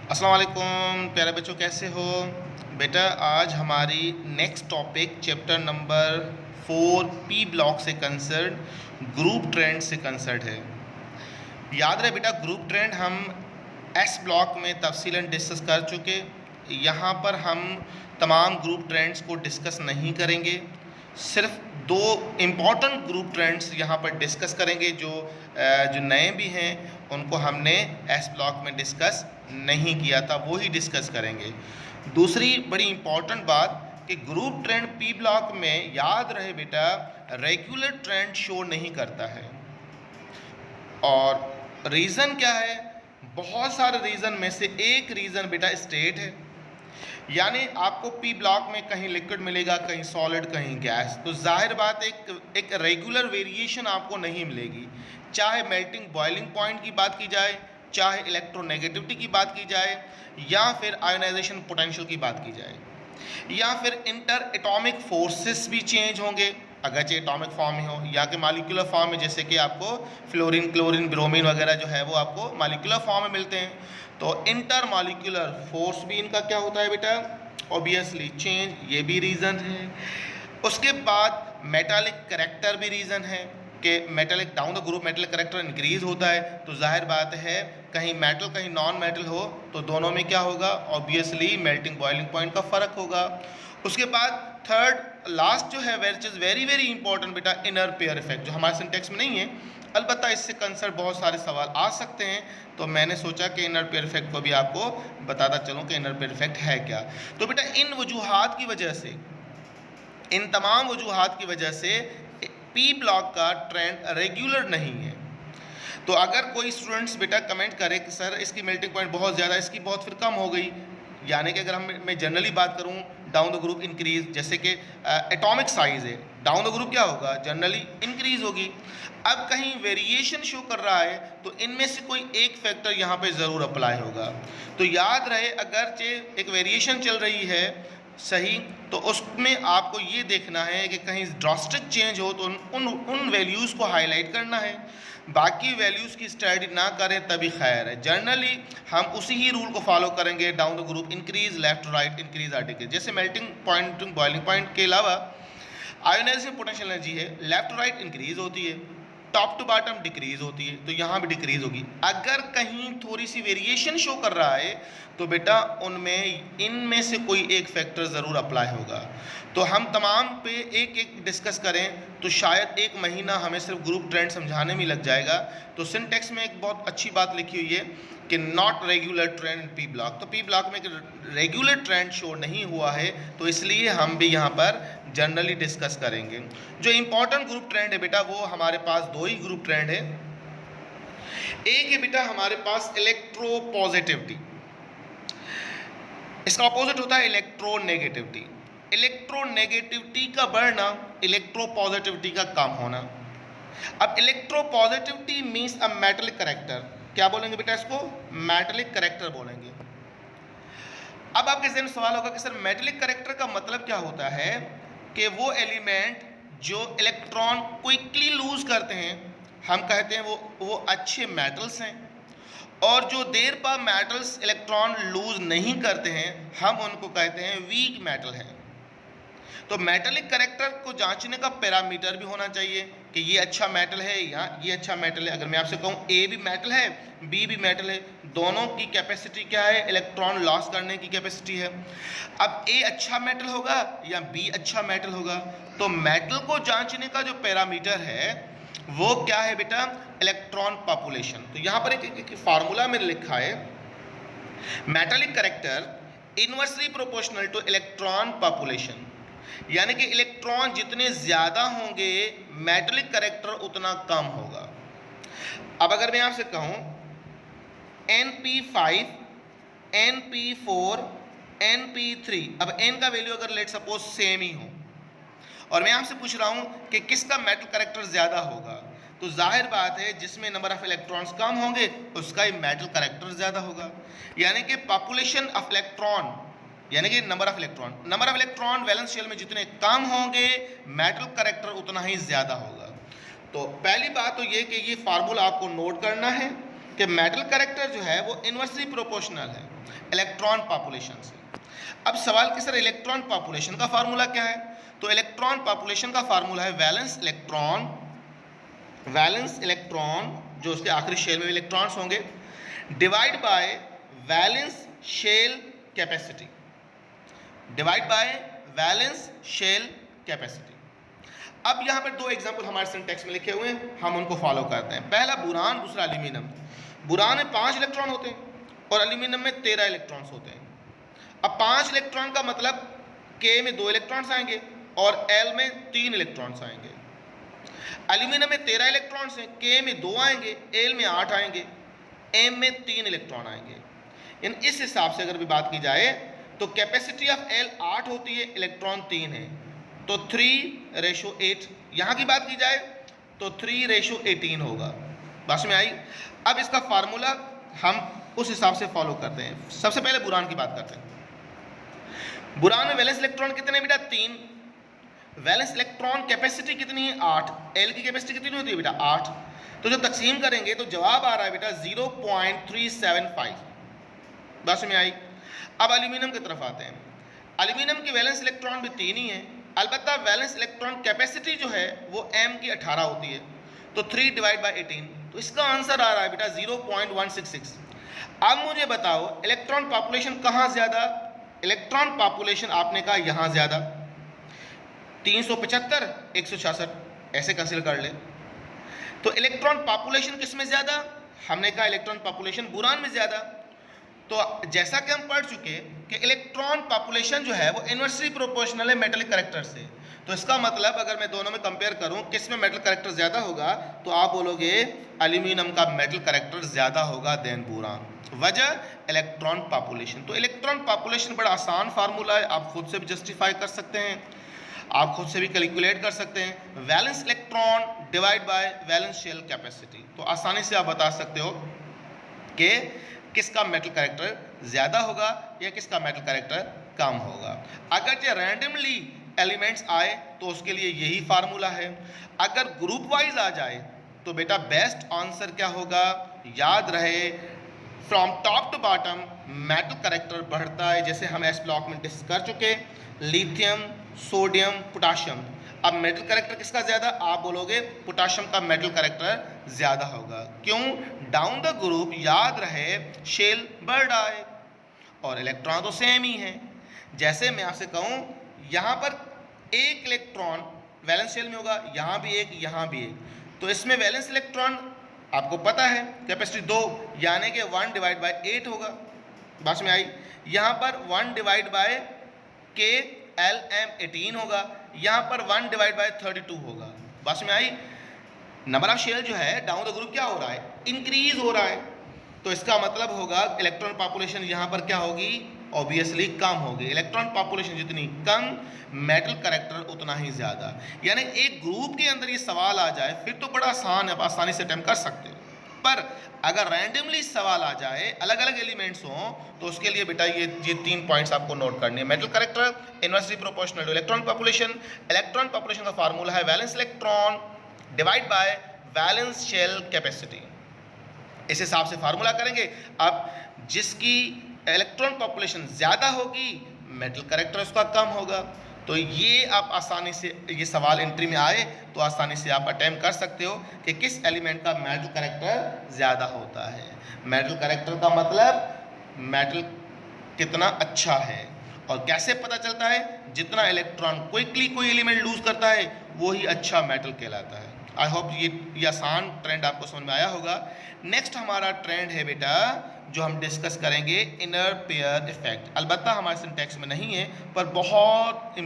अस्सलाम वालेकुम प्यारे बच्चों, कैसे हो बेटा। आज हमारी next topic chapter number 4 P block से कंसर्न ग्रुप ट्रेंड से कंसर्न है। याद रहे बेटा, ग्रुप ट्रेंड हम एस ब्लॉक में तफसीलन डिस्कस कर चुके। यहाँ पर हम तमाम ग्रुप ट्रेंड्स को डिस्कस नहीं करेंगे, सिर्फ दो इम्पॉर्टेंट ग्रुप ट्रेंड्स यहाँ पर डिस्कस करेंगे। जो नए भी हैं उनको हमने एस ब्लॉक में डिस्कस नहीं किया था, वो ही डिस्कस करेंगे। दूसरी बड़ी इम्पॉर्टेंट बात कि ग्रुप ट्रेंड पी ब्लॉक में याद रहे बेटा, रेगुलर ट्रेंड शो नहीं करता है। और रीज़न क्या है? बहुत सारे रीज़न में से एक रीज़न बेटा स्टेट है। यानी आपको पी ब्लॉक में कहीं लिक्विड मिलेगा, कहीं सॉलिड, कहीं गैस, तो जाहिर बात एक रेगुलर वेरिएशन आपको नहीं मिलेगी। चाहे मेल्टिंग बॉइलिंग पॉइंट की बात की जाए, चाहे इलेक्ट्रोनेगेटिविटी की बात की जाए, या फिर आयोनाइजेशन पोटेंशियल की बात की जाए, या फिर इंटर एटॉमिक फोर्सेस भी चेंज होंगे, अगरचे एटॉमिक फॉर्म में हो या कि मालिकुलर फॉर्म में, जैसे कि आपको फ्लोरीन, क्लोरीन, ब्रोमीन वगैरह जो है वो आपको मालिकुलर फॉर्म में मिलते हैं। तो इंटर मालिकुलर फोर्स भी इनका क्या होता है बेटा? ऑब्वियसली चेंज, ये भी रीज़न है। उसके बाद मेटालिक करैक्टर भी रीज़न है कि metallic down the group metallic character increase होता है, तो जाहिर बात है कहीं मेटल कहीं नॉन मेटल हो तो दोनों में क्या होगा? ऑब्वियसली मेल्टिंग बॉइलिंग पॉइंट का फ़र्क होगा। उसके बाद थर्ड लास्ट जो है which is very very important बेटा, इनर पेयर इफेक्ट, जो हमारे सिंटेक्स में नहीं है, अलबत्ता इससे कंसर्न बहुत सारे सवाल आ सकते हैं, तो मैंने सोचा कि इनर पेयर इफेक्ट को भी आपको बताता चलूँ कि इनर पेयर इफेक्ट है क्या। तो बेटा इन वजूहात की वजह से, इन तमाम वजूहात की वजह से पी ब्लॉक का ट्रेंड रेगुलर नहीं है। तो अगर कोई स्टूडेंट्स बेटा कमेंट करे कि सर इसकी मेल्टिंग पॉइंट बहुत ज़्यादा, इसकी बहुत फिर कम हो गई, यानी कि अगर मैं जनरली बात करूं डाउन द ग्रुप इंक्रीज, जैसे कि एटॉमिक साइज है, डाउन द ग्रुप क्या होगा? जनरली इंक्रीज होगी। अब कहीं वेरिएशन शो कर रहा है तो इनमें से कोई एक फैक्टर यहाँ पे ज़रूर अप्लाई होगा। तो याद रहे, अगर एक वेरिएशन चल रही है सही, तो उसमें आपको ये देखना है कि कहीं ड्रास्टिक चेंज हो तो उन वैल्यूज़ को हाईलाइट करना है, बाकी वैल्यूज़ की स्टडी ना करें तभी खैर है। जनरली हम उसी ही रूल को फॉलो करेंगे, down the group increase, left right increase or decrease. जैसे मेल्टिंग पॉइंट बॉइलिंग पॉइंट के अलावा आयोनाइजेशन पोटेंशियल एनर्जी है, लेफ्ट राइट इंक्रीज होती है, टॉप टू बॉटम डिक्रीज होती है, तो यहाँ भी डिक्रीज होगी। अगर कहीं थोड़ी सी वेरिएशन शो कर रहा है तो बेटा उनमें इनमें से कोई एक फैक्टर ज़रूर अप्लाई होगा। तो हम तमाम पे एक एक डिस्कस करें तो शायद एक महीना हमें सिर्फ ग्रुप ट्रेंड समझाने में लग जाएगा। तो सिंटेक्स में एक बहुत अच्छी बात लिखी हुई है कि not regular trend in P block. तो पी ब्लॉक में रेगुलर ट्रेंड शो नहीं हुआ है, तो इसलिए हम भी यहाँ पर जनरली डिस्कस करेंगे। जो इंपॉर्टेंट ग्रुप ट्रेंड है बेटा, वो हमारे पास दो ही ग्रुप ट्रेंड है। एक है बेटा हमारे पास इलेक्ट्रोपॉजिटिविटी, इसका अपोजिट होता है इलेक्ट्रोनेगेटिविटी। इलेक्ट्रोनेगेटिविटी का बढ़ना, इलेक्ट्रोपॉजिटिविटी का कम होना। अब इलेक्ट्रोपॉजिटिविटी मीन्स अ मेटालिक करैक्टर, क्या बोलेंगे बेटा इसको? मेटालिक करैक्टर बोलेंगे। अब आपके जहन में सवाल होगा कि सर मेटालिक करैक्टर का मतलब क्या होता है? कि वो एलिमेंट जो इलेक्ट्रॉन क्विकली लूज करते हैं, हम कहते हैं वो अच्छे मेटल्स हैं, और जो देर पर मेटल्स इलेक्ट्रॉन लूज नहीं करते हैं हम उनको कहते हैं वीक मेटल हैं। तो मेटालिक करैक्टर को जांचने का पैरामीटर भी होना चाहिए कि ये अच्छा मेटल है या ये अच्छा मेटल है। अगर मैं आपसे कहूँ ए भी मेटल है, बी भी मेटल है, दोनों की कैपेसिटी क्या है? इलेक्ट्रॉन लॉस करने की कैपेसिटी है। अब ए अच्छा मेटल होगा या बी अच्छा मेटल होगा? तो मेटल को जांचने का जो पैरामीटर है वो क्या है बेटा? Electron population. तो यहाँ पर एक फार्मूला में लिखा है, metallic character inversely proportional to electron population, यानी कि इलेक्ट्रॉन जितने ज़्यादा होंगे मेटालिक करैक्टर उतना कम होगा। अब अगर मैं आपसे कहूँ Np5, Np4, Np3, अब N का वैल्यू अगर लेट सपोज सेम ही हो और मैं आपसे पूछ रहा हूँ कि किसका मेटल करैक्टर ज़्यादा होगा, तो जाहिर बात है जिसमें नंबर ऑफ इलेक्ट्रॉन्स कम होंगे उसका ही मेटल करैक्टर ज़्यादा होगा। यानी कि पॉपुलेशन ऑफ इलेक्ट्रॉन, यानी कि number of electron valence shell में जितने कम होंगे मेटल करैक्टर उतना ही ज़्यादा होगा। तो पहली बात तो ये कि ये फार्मूला आपको नोट करना है कि मेटल कैरेक्टर जो है वो इन्वर्सली प्रोपोर्शनल है इलेक्ट्रॉन पॉपुलेशन से। अब सवाल कि सर इलेक्ट्रॉन पॉपुलेशन का फार्मूला क्या है? तो इलेक्ट्रॉन पॉपुलेशन का फार्मूला है वैलेंस इलेक्ट्रॉन जो उसके आखिरी शेल में इलेक्ट्रॉन्स होंगे divide by valence shell capacity, अब यहाँ पर दो एग्जाम्पल हमारे सिंटेक्स में लिखे हुए हैं, हम उनको फॉलो करते हैं। पहला बुरान, दूसरा एल्यूमिनियम। बुरान में 5 इलेक्ट्रॉन होते हैं और एल्यूमिनियम में 13 इलेक्ट्रॉन्स होते हैं। अब 5 इलेक्ट्रॉन का मतलब K में 2 इलेक्ट्रॉन्स आएंगे और L में 3 इलेक्ट्रॉन्स आएंगे। एल्यूमिनियम में 13 इलेक्ट्रॉन्स हैं, K में 2 आएंगे, L में 8 आएंगे, M में 3 इलेक्ट्रॉन आएंगे। यानी इस हिसाब से अगर भी बात की जाए तो कैपेसिटी ऑफ L 8 होती है, इलेक्ट्रॉन 3 है, तो 3:8। यहाँ की बात की जाए तो 3:18 होगा। बात में आई? अब इसका फार्मूला हम उस हिसाब से फॉलो करते हैं। सबसे पहले बुरान की बात करते हैं। बुरान में वैलेंस इलेक्ट्रॉन कितने बेटा? 3। वैलेंस इलेक्ट्रॉन कैपेसिटी कितनी है? 8। L की कैपेसिटी कितनी होती है बेटा? 8। तो जब तकसीम करेंगे तो जवाब आ रहा है बेटा 0.375। बात में आई? अब एल्यूमिनियम की तरफ आते हैं। एल्यूमिनियम की वैलेंस इलेक्ट्रॉन भी 3 ही है, अलबत्ता वैलेंस इलेक्ट्रॉन कैपेसिटी जो है वो M की 18 होती है, तो 3/18। तो इसका आंसर आ रहा है बेटा 0.166। अब मुझे बताओ इलेक्ट्रॉन पॉपुलेशन कहाँ ज़्यादा? इलेक्ट्रॉन पॉपुलेशन आपने कहा यहाँ ज़्यादा, 375 166 ऐसे कंसीडर कर ले। तो इलेक्ट्रॉन पॉपुलेशन किस में ज़्यादा? हमने कहा इलेक्ट्रॉन पॉपुलेशन बुरान में ज़्यादा। तो जैसा कि हम पढ़ चुके कि इलेक्ट्रॉन पॉपुलेशन जो है वो इन्वर्सली प्रोपोर्शनल है मेटलिक कैरेक्टर से। तो इसका मतलब अगर मैं दोनों में कंपेयर करूं किस में मेटल कैरेक्टर ज़्यादा होगा, तो आप बोलोगे एल्यूमिनियम का मेटल कैरेक्टर ज़्यादा होगा देन बोरान। वजह इलेक्ट्रॉन पॉपुलेशन। तो इलेक्ट्रॉन पॉपुलेशन बड़ा आसान फार्मूला है, आप खुद से भी जस्टिफाई कर सकते हैं, आप खुद से भी कैलकुलेट कर सकते हैं। Valence electron divide by valence shell capacity. तो आसानी से आप बता सकते हो कि किसका मेटल कैरेक्टर ज़्यादा होगा या किसका मेटल कैरेक्टर कम होगा। अगर ये रैंडमली एलिमेंट्स आए तो उसके लिए यही फार्मूला है। अगर ग्रुप वाइज आ जाए तो बेटा बेस्ट आंसर क्या होगा? याद रहे from top to bottom metal character बढ़ता है, जैसे हम एस ब्लॉक में डिस्कस कर चुके, लिथियम, सोडियम, पोटाशियम। अब मेटल कैरेक्टर किसका ज़्यादा? आप बोलोगे पोटाशियम का मेटल कैरेक्टर ज़्यादा होगा। क्यों? डाउन द ग्रुप याद रहे शेल बढ़ रहा है और इलेक्ट्रॉन तो सेम ही है। जैसे मैं आपसे कहूँ यहाँ पर एक इलेक्ट्रॉन वैलेंस शेल में होगा, यहाँ भी एक, यहाँ भी एक, तो इसमें वैलेंस इलेक्ट्रॉन आपको पता है कैपेसिटी 2 यानी कि 1/8 होगा। बात में आई? यहाँ पर 1/K LM 18 होगा, यहाँ पर 1/32 होगा। बात में आई? नंबर ऑफ शेल जो है डाउन द ग्रुप क्या हो रहा है? इंक्रीज हो रहा है। तो इसका मतलब होगा इलेक्ट्रॉन पॉपुलेशन यहाँ पर क्या होगी? ऑब्वियसली कम होगी। इलेक्ट्रॉन पॉपुलेशन जितनी कम मेटल कैरेक्टर उतना ही ज़्यादा। यानी एक ग्रुप के अंदर ये सवाल आ जाए फिर तो बड़ा आसान है, आप आसानी से अटेम्प्ट कर सकते हो। पर अगर रैंडमली सवाल आ जाए अलग अलग एलिमेंट्स हों तो उसके लिए बेटा ये 3 पॉइंट्स आपको नोट करनी है। Metal character inversely proportional to electron population. Electron population का फार्मूला है valence electron divide by valence shell capacity. इस हिसाब से फार्मूला करेंगे। अब जिसकी इलेक्ट्रॉन पॉपुलेशन ज़्यादा होगी मेटल कैरेक्टर उसका कम होगा। तो ये आप आसानी से ये सवाल एंट्री में आए तो आसानी से आप अटेम्प्ट कर सकते हो कि किस एलिमेंट का मेटल कैरेक्टर ज़्यादा होता है। मेटल कैरेक्टर का मतलब मेटल कितना अच्छा है। और कैसे पता चलता है? जितना इलेक्ट्रॉन क्विकली कोई एलिमेंट लूज करता है वो ही अच्छा मेटल कहलाता है। आई होप ये आसान ट्रेंड आपको समझ में आया होगा। नेक्स्ट हमारा ट्रेंड है बेटा जो हम डिस्कस करेंगे इनर पेयर इफेक्ट। अलबत्ता हमारे सिंटेक्स में नहीं है पर बहुत